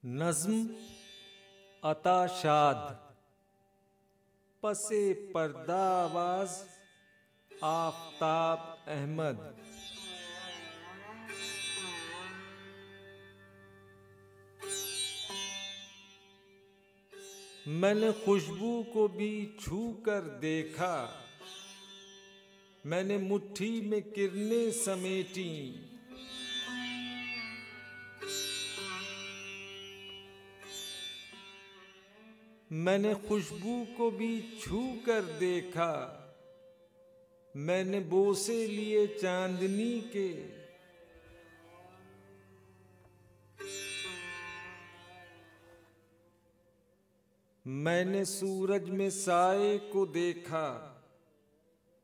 नज़्म अता शाद पसे पर्दा आवाज आफताब अहमद। मैंने खुशबू को भी छू कर देखा, मैंने मुट्ठी में किरणें समेटी। मैंने खुशबू को भी छू कर देखा, मैंने बोसे लिए चांदनी के। मैंने सूरज में साए को देखा,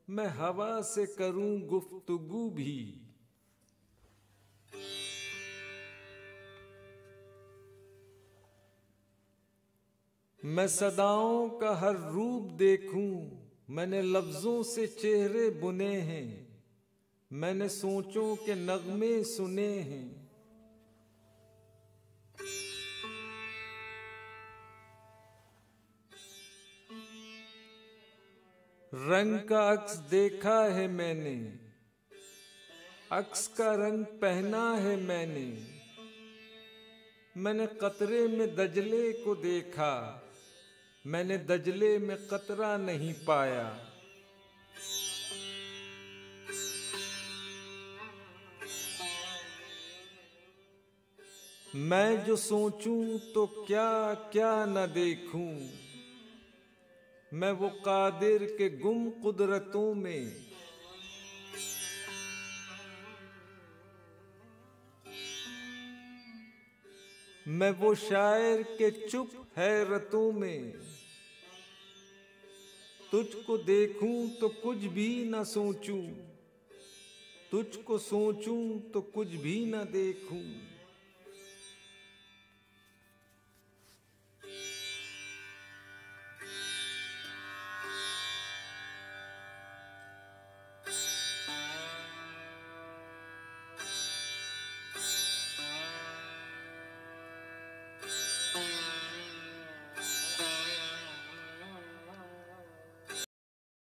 मैं हवा से करूं गुफ्तगू भी। मैं सदाओं का हर रूप देखूं, मैंने लफ्जों से चेहरे बुने हैं, मैंने सोचों के नगमे सुने हैं। रंग का अक्स देखा है मैंने, अक्स का रंग पहना है मैंने। मैंने कतरे में दजले को देखा, मैंने दजले में कतरा नहीं पाया। मैं जो सोचूं तो क्या क्या न देखूं, मैं वो कादिर के गुम कुदरतों में। मैं वो शायर के चुप हैरतों में। तुझको देखूं तो कुछ भी न सोचूं, तुझको सोचूं तो कुछ भी न देखूं।